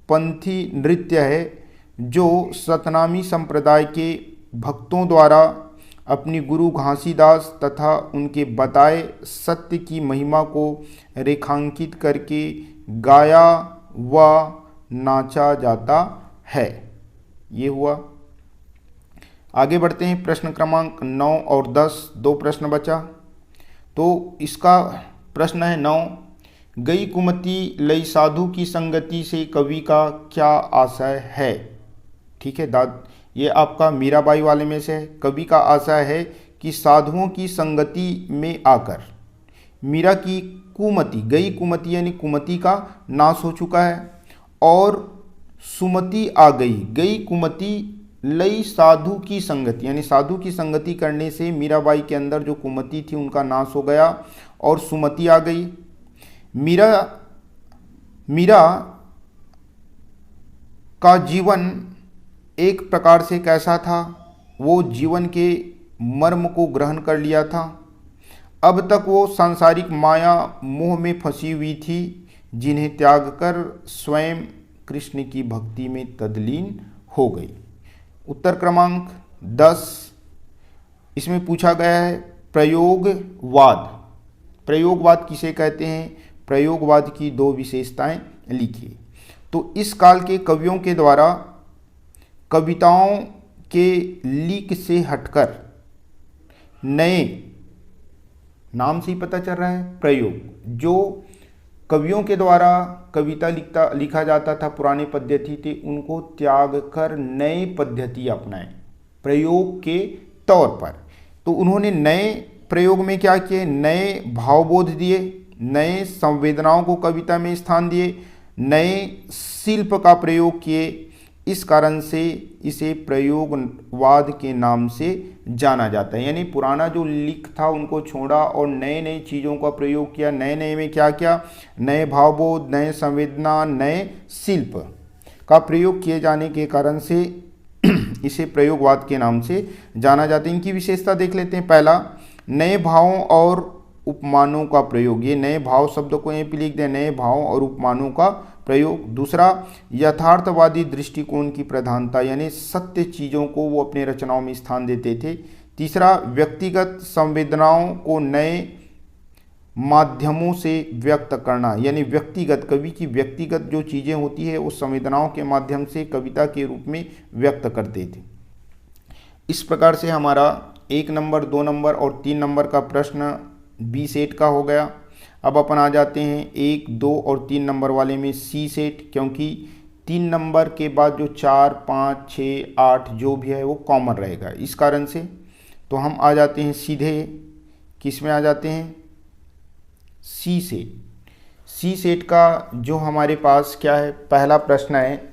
पंथी नृत्य है जो सतनामी संप्रदाय के भक्तों द्वारा अपनी गुरु घासीदास तथा उनके बताए सत्य की महिमा को रेखांकित करके गाया व नाचा जाता है। ये हुआ। आगे बढ़ते हैं प्रश्न क्रमांक 9 और 10, 2 प्रश्न बचा। तो इसका प्रश्न है 9, गई कुमति लई साधु की संगति से कवि का क्या आशय है? ठीक है, ये आपका मीराबाई वाले में से है। कवि का आशय है कि साधुओं की संगति में आकर मीरा की कुमति, गई कुमति यानी कुमति का नाश हो चुका है और सुमति आ गई। गई कुमति लई साधु की संगति, यानी साधु की संगति करने से मीराबाई के अंदर जो कुमति थी उनका नाश हो गया और सुमति आ गई। मीरा का जीवन एक प्रकार से कैसा था? वो जीवन के मर्म को ग्रहण कर लिया था। अब तक वो सांसारिक माया मोह में फंसी हुई थी जिन्हें त्याग कर स्वयं कृष्ण की भक्ति में तल्लीन हो गई। उत्तर क्रमांक 10, इसमें पूछा गया है प्रयोगवाद। प्रयोगवाद किसे कहते हैं? प्रयोगवाद की 2 विशेषताएं लिखिए। तो इस काल के कवियों के द्वारा कविताओं के लीक से हटकर नए, नाम से ही पता चल रहा है प्रयोग, जो कवियों के द्वारा कविता लिखा जाता था पुराने पद्धति थे उनको त्याग कर नए पद्धति अपनाएं प्रयोग के तौर पर। तो उन्होंने नए प्रयोग में क्या किए? नए भावबोध दिए, नए संवेदनाओं को कविता में स्थान दिए, नए शिल्प का प्रयोग किए। इस कारण से इसे प्रयोगवाद के नाम से जाना जाता है। यानी पुराना जो लिख था उनको छोड़ा और नए नए चीज़ों का प्रयोग किया। नए नए में क्या किया? नए भावबोध, नए संवेदना, नए शिल्प का प्रयोग किए जाने के कारण से इसे प्रयोगवाद के नाम से जाना जाता है। इनकी विशेषता देख लेते हैं। पहला, नए भावों और उपमानों का प्रयोग। ये नए भाव शब्द को यहीं पे लिख दें, नए भावों और उपमानों का प्रयोग। दूसरा, यथार्थवादी दृष्टिकोण की प्रधानता, यानी सत्य चीज़ों को वो अपने रचनाओं में स्थान देते थे। तीसरा, व्यक्तिगत संवेदनाओं को नए माध्यमों से व्यक्त करना, यानी व्यक्तिगत, कवि की व्यक्तिगत जो चीज़ें होती है उस संवेदनाओं के माध्यम से कविता के रूप में व्यक्त करते थे। इस प्रकार से हमारा 1 नंबर, 2 नंबर और 3 नंबर का प्रश्न बी सेट का हो गया। अब अपन आ जाते हैं 1, 2 और 3 नंबर वाले में सी सेट, क्योंकि 3 नंबर के बाद जो 4, 5, 6, 8 जो भी है वो कॉमन रहेगा, इस कारण से तो हम आ जाते हैं सीधे किस में आ जाते हैं, सी सेट। सी सेट का जो हमारे पास क्या है, पहला प्रश्न है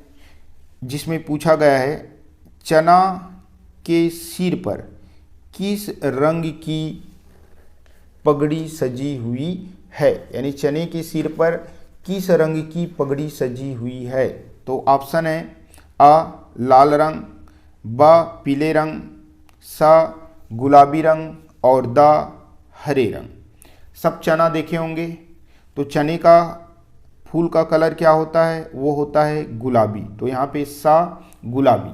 जिसमें पूछा गया है चना के सिर पर किस रंग की पगड़ी सजी हुई है, यानी चने के सिर पर किस रंग की पगड़ी सजी हुई है। तो ऑप्शन है अ लाल रंग, ब पीले रंग, स गुलाबी रंग और द हरे रंग। सब चना देखे होंगे, तो चने का फूल का कलर क्या होता है, वो होता है गुलाबी, तो यहाँ पे सा गुलाबी।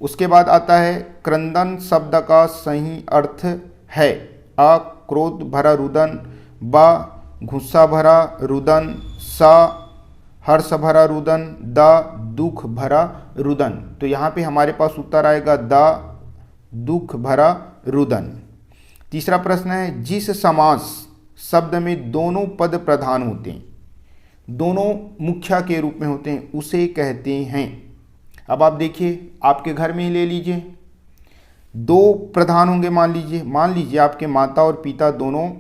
उसके बाद आता है क्रंदन शब्द का सही अर्थ है, अ क्रोध भरा रुदन, ब गुस्सा भरा रुदन, स हर्ष भरा रुदन, द दुख भरा रुदन। तो यहाँ पे हमारे पास उत्तर आएगा द दुख भरा रुदन। तीसरा प्रश्न है जिस समास शब्द में दोनों पद प्रधान होते हैं, दोनों मुख्या के रूप में होते हैं, उसे कहते हैं। अब आप देखिए आपके घर में ही ले लीजिए, 2 प्रधान होंगे, मान लीजिए आपके माता और पिता दोनों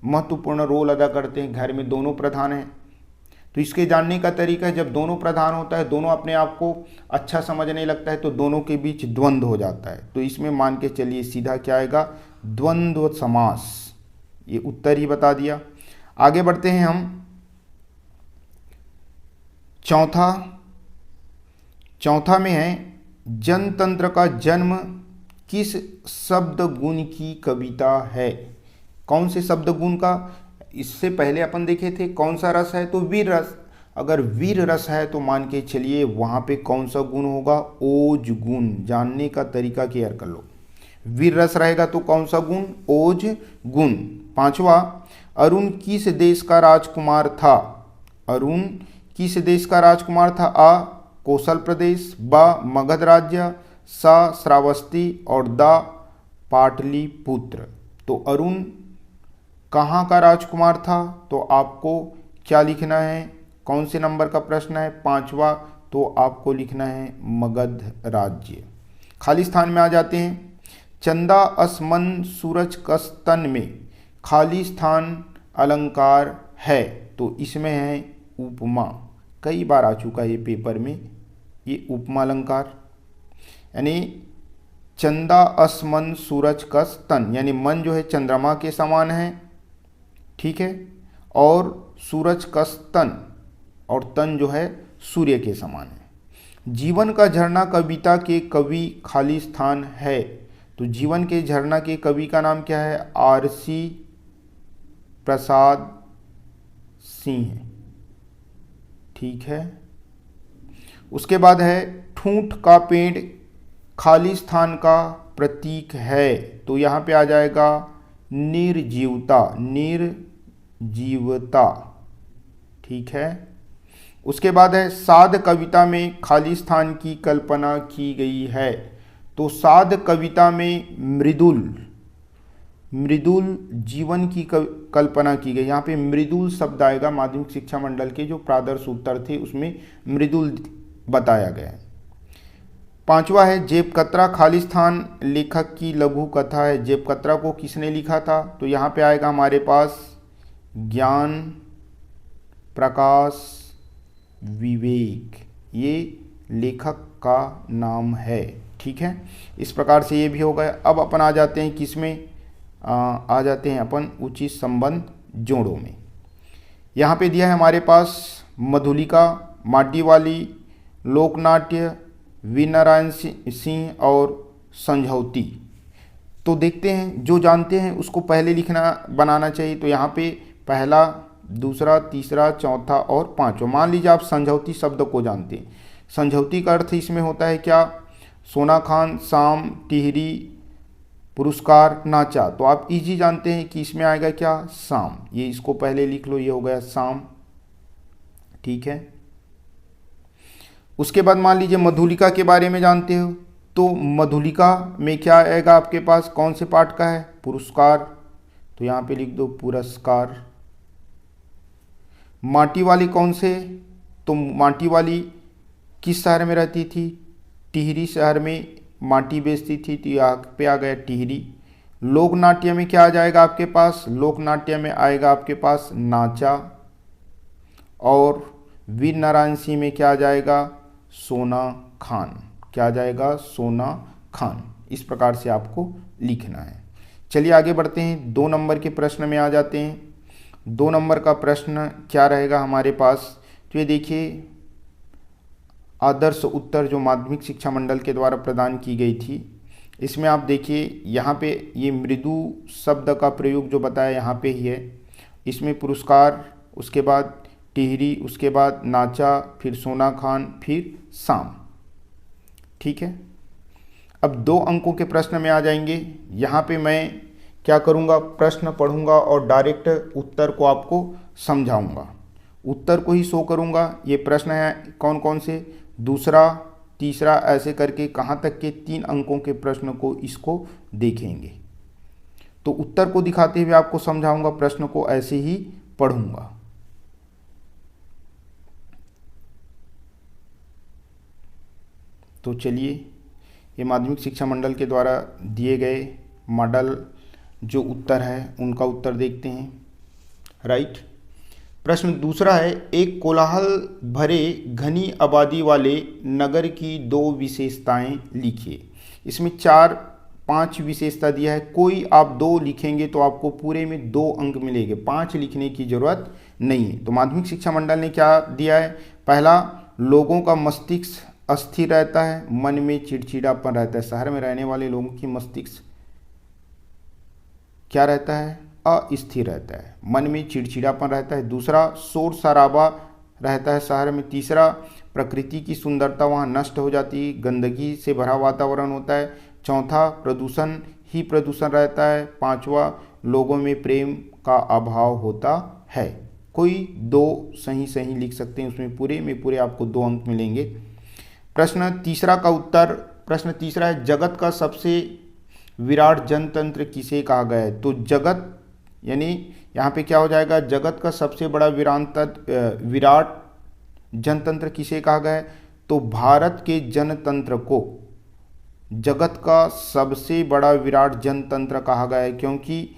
महत्वपूर्ण रोल अदा करते हैं, घर में दोनों प्रधान हैं। तो इसके जानने का तरीका है, जब दोनों प्रधान होता है, दोनों अपने आप को अच्छा समझने लगता है, तो दोनों के बीच द्वंद्व हो जाता है। तो इसमें मान के चलिए सीधा क्या आएगा, द्वंद्व समास। ये उत्तर ही बता दिया। आगे बढ़ते हैं हम। चौथा में है जनतंत्र का जन्म किस शब्द गुण की कविता है। कौन से शब्द गुण का, इससे पहले अपन देखे थे कौन सा रस है, तो वीर रस। अगर वीर रस है तो मान के चलिए वहाँ पे कौन सा गुण होगा, ओज गुण। जानने का तरीका क्लियर कर लो, वीर रस रहेगा तो कौन सा गुण, ओज गुण। 5वां, अरुण किस देश का राजकुमार था। अरुण किस देश का राजकुमार था, अ कौशल प्रदेश, ब मगध राज्य, स श्रावस्ती और द पाटलिपुत्र। तो अरुण कहाँ का राजकुमार था, तो आपको क्या लिखना है, कौन से नंबर का प्रश्न है, 5वां, तो आपको लिखना है मगध राज्य। खाली स्थान में आ जाते हैं। चंदा असमन सूरज कस्तन में खाली स्थान अलंकार है, तो इसमें है उपमा। कई बार आ चुका है ये पेपर में, ये उपमा अलंकार। यानी चंदा असमन सूरज का स्तन, यानी मन जो है चंद्रमा के समान है, ठीक है, और सूरज का स्तन और तन जो है सूर्य के समान है। जीवन का झरना कविता के कवि खाली स्थान है, तो जीवन के झरना के कवि का नाम क्या है, आरसी प्रसाद सिंह, ठीक है। उसके बाद है ठूंठ का पेड़ खाली स्थान का प्रतीक है, तो यहाँ पे आ जाएगा निर्जीवता, निर्जीवता, ठीक है। उसके बाद है साध कविता में खाली स्थान की कल्पना की गई है, तो साध कविता में मृदुल जीवन की कल्पना की गई। यहाँ पे मृदुल शब्द आएगा, माध्यमिक शिक्षा मंडल के जो प्रादर्श उत्तर थे उसमें मृदुल बताया गया है। 5वां है जेबकतरा खाली स्थान लेखक की लघु कथा है। जेबकतरा को किसने लिखा था, तो यहाँ पे आएगा हमारे पास ज्ञान प्रकाश विवेक, ये लेखक का नाम है, ठीक है। इस प्रकार से ये भी हो गया। अब अपन आ जाते हैं किसमें, आ जाते हैं अपन उचित संबंध जोड़ों में। यहाँ पे दिया है हमारे पास मधुलिका, माटीवाली, लोकनाट्य, वी नारायण सिंह और संझौती। तो देखते हैं, जो जानते हैं उसको पहले लिखना बनाना चाहिए। तो यहाँ पे पहला, दूसरा, तीसरा, चौथा और 5वां। मान लीजिए आप संझौती शब्द को जानते हैं। संझौती का अर्थ इसमें होता है क्या, सोना खान, शाम, टिहरी, पुरस्कार, नाचा। तो आप इजी जानते हैं कि इसमें आएगा क्या, शाम। ये इसको पहले लिख लो, ये हो गया शाम, ठीक है। उसके बाद मान लीजिए मधुलिका के बारे में जानते हो, तो मधुलिका में क्या आएगा आपके पास, कौन से पाठ का है, पुरस्कार, तो यहाँ पे लिख दो पुरस्कार। माटी वाली कौन से, तो माटी वाली किस शहर में रहती थी, टिहरी शहर में माटी बेचती थी, तो यहाँ पे आ गया टिहरी। लोकनाट्य में क्या आ जाएगा आपके पास, लोकनाट्य में आएगा आपके पास नाचा। और वीर नारायण सिंह में क्या आ जाएगा, सोना खान, क्या आ जाएगा, सोना खान। इस प्रकार से आपको लिखना है। चलिए आगे बढ़ते हैं, 2 नंबर के प्रश्न में आ जाते हैं। 2 नंबर का प्रश्न क्या रहेगा हमारे पास, तो ये देखिए आदर्श उत्तर जो माध्यमिक शिक्षा मंडल के द्वारा प्रदान की गई थी, इसमें आप देखिए यहाँ पे ये मृदु शब्द का प्रयोग जो बताया यहाँ पे ही है। इसमें पुरस्कार, उसके बाद टिहरी, उसके बाद नाचा, फिर सोना खान, फिर शाम। ठीक है, अब 2 अंकों के प्रश्न में आ जाएंगे। यहाँ पे मैं क्या करूँगा, प्रश्न पढ़ूंगा और डायरेक्ट उत्तर को आपको समझाऊंगा, उत्तर को ही शो करूँगा। ये प्रश्न है कौन कौन से, दूसरा, तीसरा, ऐसे करके कहाँ तक के 3 अंकों के प्रश्न को इसको देखेंगे। तो उत्तर को दिखाते हुए आपको समझाऊंगा, प्रश्न को ऐसे ही पढ़ूंगा। तो चलिए ये माध्यमिक शिक्षा मंडल के द्वारा दिए गए मॉडल जो उत्तर है उनका उत्तर देखते हैं। राइट, प्रश्न दूसरा है, एक कोलाहल भरे घनी आबादी वाले नगर की 2 विशेषताएं लिखिए। इसमें 4-5 विशेषता दिया है, कोई आप 2 लिखेंगे तो आपको पूरे में 2 अंक मिलेंगे, 5 लिखने की जरूरत नहीं है। तो माध्यमिक शिक्षा मंडल ने क्या दिया है, पहला, लोगों का मस्तिष्क अस्थिर रहता है, मन में चिड़चिड़ापन रहता है। शहर में रहने वाले लोगों की मस्तिष्क क्या रहता है, अस्थिर रहता है, मन में चिड़चिड़ापन रहता है। दूसरा, शोर शराबा रहता है शहर में। तीसरा, प्रकृति की सुंदरता वहाँ नष्ट हो जाती है, गंदगी से भरा वातावरण होता है। चौथा, प्रदूषण ही प्रदूषण रहता है। पांचवा, लोगों में प्रेम का अभाव होता है। कोई 2 सही लिख सकते हैं, उसमें पूरे में पूरे आपको 2 अंक मिलेंगे। प्रश्न तीसरा का उत्तर, प्रश्न तीसरा है, जगत का सबसे विराट जनतंत्र किसे कहा गया है। तो जगत यानी यहाँ पे क्या हो जाएगा, जगत का सबसे बड़ा विराट जनतंत्र किसे कहा गया है, तो भारत के जनतंत्र को जगत का सबसे बड़ा विराट जनतंत्र कहा गया है, क्योंकि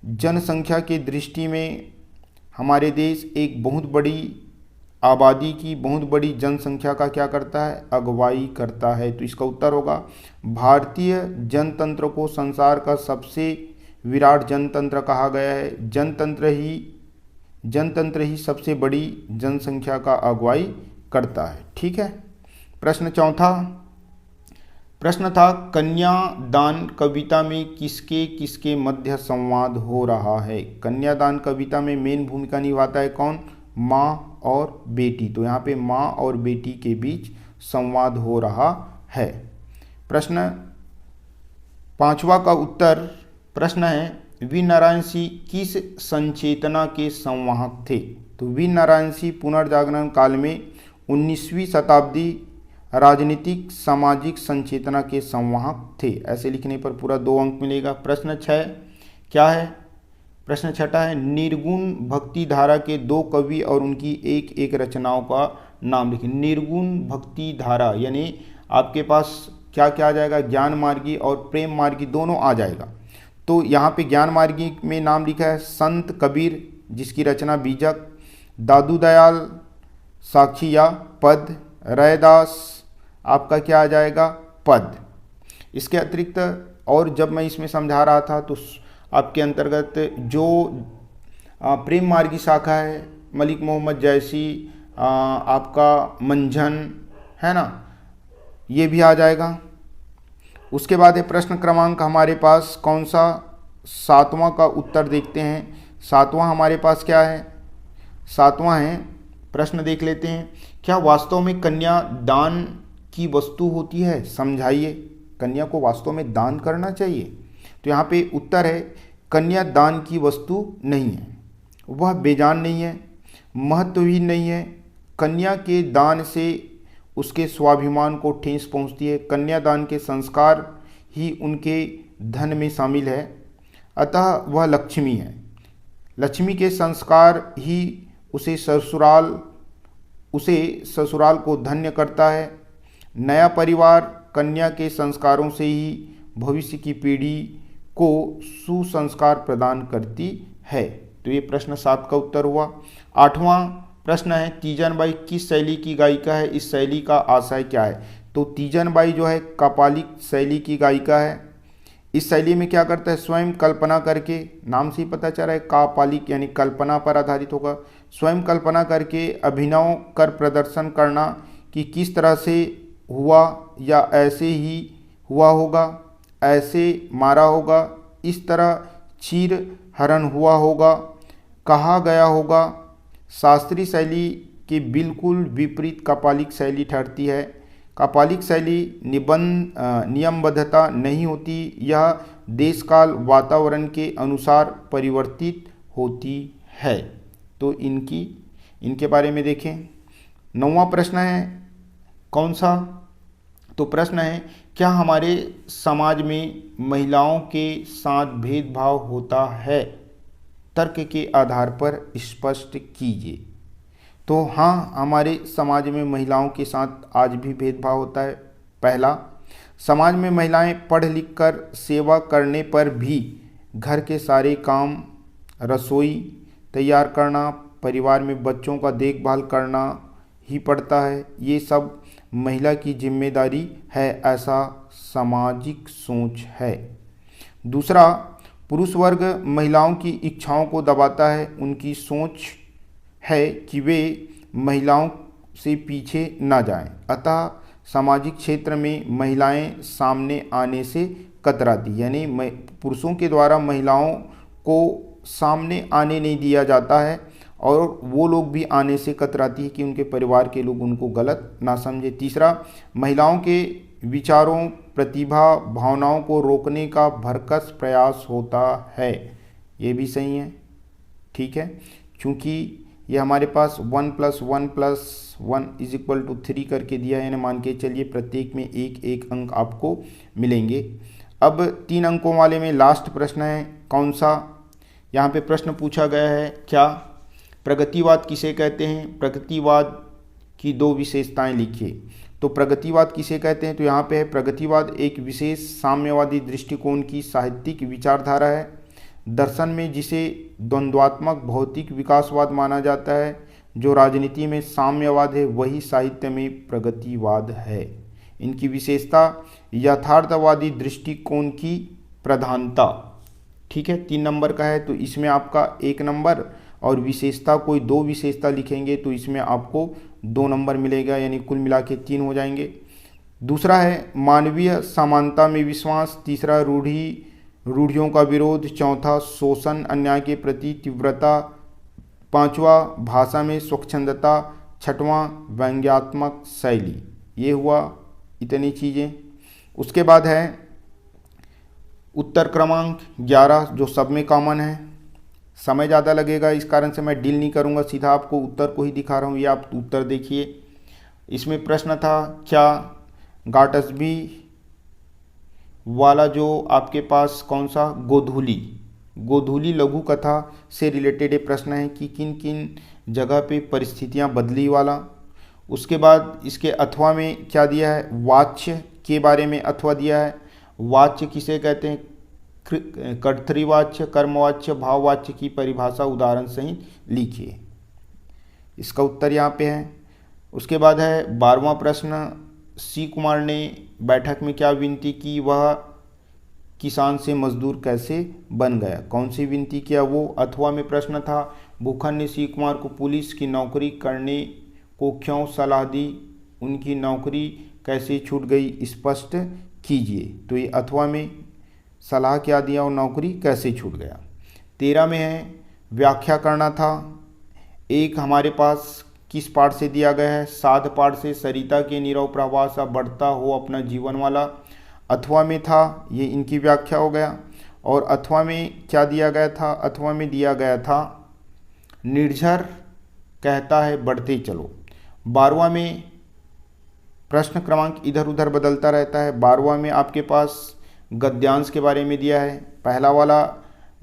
जनसंख्या की दृष्टि में हमारे देश एक बहुत बड़ी आबादी की, बहुत बड़ी जनसंख्या का क्या करता है, अगुवाई करता है। तो इसका उत्तर होगा, भारतीय जनतंत्र को संसार का सबसे विराट जनतंत्र कहा गया है। जनतंत्र ही सबसे बड़ी जनसंख्या का अगुवाई करता है। ठीक है, प्रश्न चौथा, प्रश्न था, कन्यादान कविता में किसके किसके मध्य संवाद हो रहा है। कन्यादान कविता में मेन भूमिका निभाता है कौन, माँ और बेटी। तो यहाँ पे माँ और बेटी के बीच संवाद हो रहा है। प्रश्न पांचवा का उत्तर, प्रश्न है, वीर नारायण सिंह किस संचेतना के संवाहक थे। तो वीर नारायण सिंह पुनर्जागरण काल में 19वीं शताब्दी राजनीतिक सामाजिक संचेतना के संवाहक थे। ऐसे लिखने पर पूरा 2 अंक मिलेगा। प्रश्न 6 क्या है, प्रश्न छठा है, निर्गुण भक्ति धारा के 2 कवि और उनकी एक एक रचनाओं का नाम लिखें। निर्गुण भक्ति धारा यानी आपके पास क्या क्या आ जाएगा, ज्ञान मार्गी और प्रेम मार्गी दोनों आ जाएगा। तो यहाँ पे ज्ञान मार्गी में नाम लिखा है संत कबीर, जिसकी रचना बीजक, दादू दयाल साखी या पद, रैदास आपका क्या आ जाएगा, पद। इसके अतिरिक्त और जब मैं इसमें समझा रहा था तो आपके अंतर्गत जो प्रेम मार्गी शाखा है, मलिक मोहम्मद जैसी, आपका मंझन है ना, ये भी आ जाएगा। उसके बाद है प्रश्न क्रमांक हमारे पास कौन सा, 7वां का उत्तर देखते हैं। 7वां हमारे पास क्या है, 7वां है, प्रश्न देख लेते हैं, क्या वास्तव में कन्या दान की वस्तु होती है, समझाइए। कन्या को वास्तव में दान करना चाहिए। तो यहाँ पे उत्तर है, कन्या दान की वस्तु नहीं है, वह बेजान नहीं है, महत्वहीन नहीं है। कन्या के दान से उसके स्वाभिमान को ठेस पहुंचती है। कन्यादान के संस्कार ही उनके धन में शामिल है, अतः वह लक्ष्मी है। लक्ष्मी के संस्कार ही उसे ससुराल को धन्य करता है। नया परिवार कन्या के संस्कारों से ही भविष्य की पीढ़ी को सुसंस्कार प्रदान करती है। तो ये प्रश्न 7 का उत्तर हुआ। 8वां प्रश्न है, तीजनबाई किस शैली की गायिका है, इस शैली का आशय क्या है। तो तीजनबाई जो है कापालिक शैली की गायिका है। इस शैली में क्या करता है, स्वयं कल्पना करके, नाम से ही पता चल रहा है कापालिक यानी कल्पना पर आधारित होगा, स्वयं कल्पना करके अभिनव कर प्रदर्शन करना कि किस तरह से हुआ या ऐसे ही हुआ होगा, ऐसे मारा होगा, इस तरह चीर हरण हुआ होगा, कहा गया होगा। शास्त्रीय शैली के बिल्कुल विपरीत कापालिक शैली ठहरती है। कापालिक शैली नियमबद्धता नहीं होती, यह देश काल वातावरण के अनुसार परिवर्तित होती है। तो इनके बारे में देखें। 9वां प्रश्न है कौन सा, तो प्रश्न है, क्या हमारे समाज में महिलाओं के साथ भेदभाव होता है, तर्क के आधार पर स्पष्ट कीजिए। तो हाँ, हमारे समाज में महिलाओं के साथ आज भी भेदभाव होता है। पहला, समाज में महिलाएं पढ़ लिख कर सेवा करने पर भी घर के सारे काम, रसोई तैयार करना, परिवार में बच्चों का देखभाल करना ही पड़ता है। ये सब महिला की जिम्मेदारी है, ऐसा सामाजिक सोच है। दूसरा, पुरुष वर्ग महिलाओं की इच्छाओं को दबाता है। उनकी सोच है कि वे महिलाओं से पीछे न जाएं, अतः सामाजिक क्षेत्र में महिलाएं सामने आने से कतराती, यानी पुरुषों के द्वारा महिलाओं को सामने आने नहीं दिया जाता है और वो लोग भी आने से कतराती है कि उनके परिवार के लोग उनको गलत ना समझे। तीसरा, महिलाओं के विचारों, प्रतिभा, भावनाओं को रोकने का भरकस प्रयास होता है। ये भी सही है, ठीक है, क्योंकि ये हमारे पास 1 + 1 + 1 = 3 करके दिया है, यानी मान के चलिए प्रत्येक में एक एक अंक आपको मिलेंगे। अब 3 अंकों वाले में लास्ट प्रश्न है कौन सा, यहाँ पे प्रश्न पूछा गया है, क्या प्रगतिवाद किसे कहते हैं, प्रगतिवाद की 2 विशेषताएं लिखिए। तो प्रगतिवाद किसे कहते हैं, तो यहाँ पे है, प्रगतिवाद एक विशेष साम्यवादी दृष्टिकोण की साहित्यिक विचारधारा है। दर्शन में जिसे द्वंद्वात्मक भौतिक विकासवाद माना जाता है, जो राजनीति में साम्यवाद है, वही साहित्य में प्रगतिवाद है। इनकी विशेषता, यथार्थवादी दृष्टिकोण की प्रधानता, ठीक है, 3 नंबर का है, तो इसमें आपका 1 नंबर, और विशेषता कोई 2 विशेषता लिखेंगे तो इसमें आपको 2 नंबर मिलेगा, यानी कुल मिला के 3 हो जाएंगे। दूसरा है मानवीय समानता में विश्वास। तीसरा, रूढ़ियों का विरोध। चौथा, शोषण अन्याय के प्रति तीव्रता। 5वां, भाषा में स्वच्छंदता। 6वां, व्यंग्यात्मक शैली। ये हुआ इतनी चीज़ें। उसके बाद है उत्तर क्रमांक 11, जो सब में कॉमन है। समय ज़्यादा लगेगा, इस कारण से मैं डील नहीं करूँगा, सीधा आपको उत्तर को ही दिखा रहा हूँ। ये आप उत्तर देखिए। इसमें प्रश्न था, क्या गाटस्बी वाला जो आपके पास कौन सा, गोधूली लघु कथा से रिलेटेड ये प्रश्न है कि किन किन जगह पे परिस्थितियाँ बदली वाला। उसके बाद इसके अथवा में क्या दिया है, वाच्य के बारे में अथवा दिया है। वाच्य किसे कहते हैं, कर्तृवाच्य, कर्मवाच्य, भाववाच्य की परिभाषा उदाहरण सहित लिखिए। इसका उत्तर यहाँ पे है। उसके बाद है 12वां प्रश्न, सी कुमार ने बैठक में क्या विनती की, वह किसान से मजदूर कैसे बन गया। कौन सी विनती किया वो अथवा में प्रश्न था। भूखन ने सी कुमार को पुलिस की नौकरी करने को क्यों सलाह दी, उनकी नौकरी कैसे छूट गई, स्पष्ट कीजिए। तो ये अथवा में सलाह क्या दिया और नौकरी कैसे छूट गया। 13 में है व्याख्या करना था। एक हमारे पास किस पाठ से दिया गया है, साध पाठ से, सरिता के नीरव प्रवाह सा बढ़ता हो अपना जीवन वाला। अथवा में था, ये इनकी व्याख्या हो गया। और अथवा में क्या दिया गया था, अथवा में दिया गया था निर्झर कहता है बढ़ते चलो। 12वां में प्रश्न क्रमांक इधर उधर बदलता रहता है। 12वां में आपके पास गद्यांश के बारे में दिया है। पहला वाला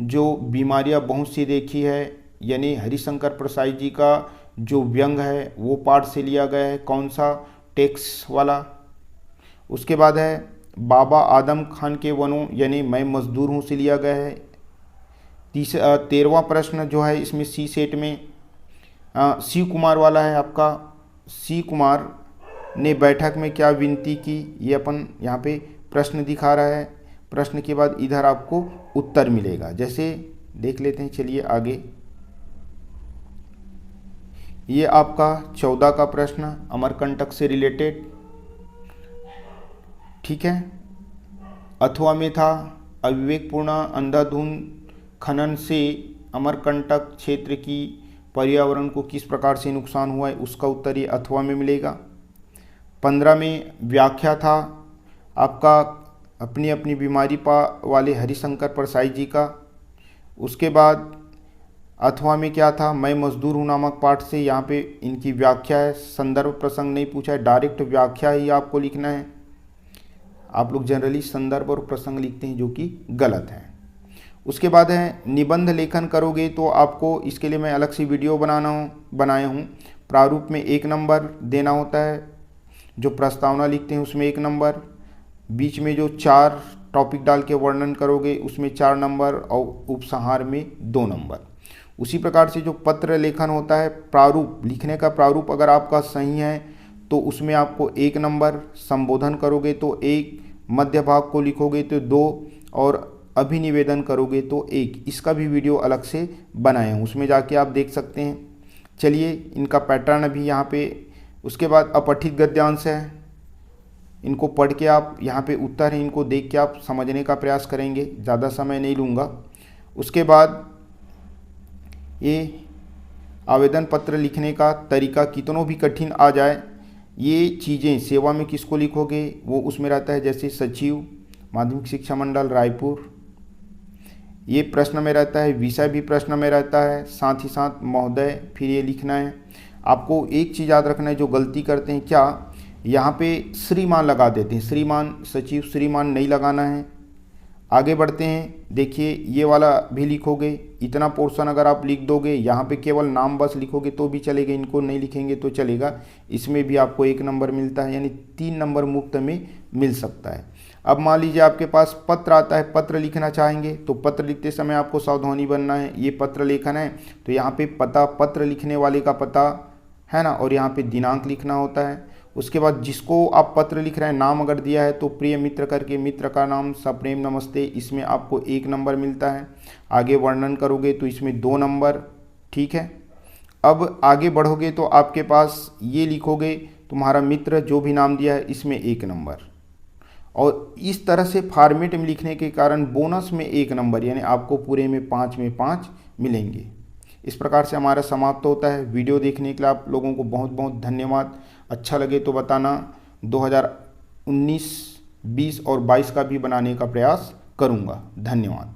जो बीमारियां बहुत सी देखी है, यानी हरिशंकर प्रसाद जी का जो व्यंग है वो पाठ से लिया गया है। कौन सा? टेक्स वाला। उसके बाद है बाबा आदम खान के वनों, यानी मैं मजदूर हूँ से लिया गया है। 13वां प्रश्न जो है इसमें सी सेट में शिव कुमार वाला है आपका। शिव कुमार ने बैठक में क्या विनती की, ये अपन यहाँ पे प्रश्न दिखा रहा है। प्रश्न के बाद इधर आपको उत्तर मिलेगा। जैसे देख लेते हैं, चलिए आगे। ये आपका 14 का प्रश्न अमरकंटक से रिलेटेड, ठीक है। अथवा में था अविवेकपूर्ण अंधाधुंध खनन से अमरकंटक क्षेत्र की पर्यावरण को किस प्रकार से नुकसान हुआ है, उसका उत्तर ये अथवा में मिलेगा। 15 में व्याख्या था आपका अपनी अपनी बीमारी वाले हरिशंकर प्रसाद जी का। उसके बाद अथवा में क्या था? मैं मजदूर हूँ नामक पाठ से, यहाँ पे इनकी व्याख्या है, संदर्भ प्रसंग नहीं पूछा है, डायरेक्ट व्याख्या ही आपको लिखना है। आप लोग जनरली संदर्भ और प्रसंग लिखते हैं जो कि गलत है। उसके बाद है निबंध लेखन करोगे तो आपको इसके लिए मैं अलग से वीडियो बनाया हूँ। प्रारूप में 1 नंबर देना होता है, जो प्रस्तावना लिखते हैं उसमें 1 नंबर, बीच में जो 4 टॉपिक डाल के वर्णन करोगे उसमें 4 नंबर और उपसंहार में 2 नंबर। उसी प्रकार से जो पत्र लेखन होता है, प्रारूप लिखने का प्रारूप अगर आपका सही है तो उसमें आपको 1 नंबर, संबोधन करोगे तो 1, मध्य भाग को लिखोगे तो 2 और अभिनिवेदन करोगे तो 1। इसका भी वीडियो अलग से बनाया हूँ, उसमें जाके आप देख सकते हैं। चलिए इनका पैटर्न अभी यहाँ पे। उसके बाद अपठित गद्यांश है, इनको पढ़ के आप यहाँ पे उत्तर है, इनको देख के आप समझने का प्रयास करेंगे, ज़्यादा समय नहीं लूँगा। उसके बाद ये आवेदन पत्र लिखने का तरीका कितनों भी कठिन आ जाए, ये चीज़ें सेवा में किसको लिखोगे वो उसमें रहता है, जैसे सचिव माध्यमिक शिक्षा मंडल रायपुर, ये प्रश्न में रहता है। विषय भी प्रश्न में रहता है, साथ ही साथ महोदय फिर ये लिखना है। आपको एक चीज़ याद रखना है, जो गलती करते हैं क्या, यहाँ पे श्रीमान लगा देते हैं, श्रीमान सचिव श्रीमान नहीं लगाना है। आगे बढ़ते हैं, देखिए ये वाला भी लिखोगे, इतना पोर्शन अगर आप लिख दोगे, यहाँ पे केवल नाम बस लिखोगे तो भी चलेगा, इनको नहीं लिखेंगे तो चलेगा। इसमें भी आपको 1 नंबर मिलता है, यानी 3 नंबर मुफ्त में मिल सकता है। अब मान लीजिए आपके पास पत्र आता है, पत्र लिखना चाहेंगे तो पत्र लिखते समय आपको सावधानी बनना है। ये पत्र लेखन है तो यहाँ पे पता, पत्र लिखने वाले का पता है ना, और यहाँ पे दिनांक लिखना होता है। उसके बाद जिसको आप पत्र लिख रहे हैं नाम अगर दिया है तो प्रिय मित्र करके मित्र का नाम सप्रेम नमस्ते, इसमें आपको 1 नंबर मिलता है। आगे वर्णन करोगे तो इसमें 2 नंबर, ठीक है। अब आगे बढ़ोगे तो आपके पास ये लिखोगे, तुम्हारा मित्र जो भी नाम दिया है इसमें 1 नंबर, और इस तरह से फॉर्मेट में लिखने के कारण बोनस में 1 नंबर, यानी आपको पूरे में 5 में 5 मिलेंगे। इस प्रकार से हमारा समाप्त होता है। वीडियो देखने के लिए आप लोगों को बहुत बहुत धन्यवाद। अच्छा लगे तो बताना, 2019, 20 और 22 का भी बनाने का प्रयास करूँगा। धन्यवाद।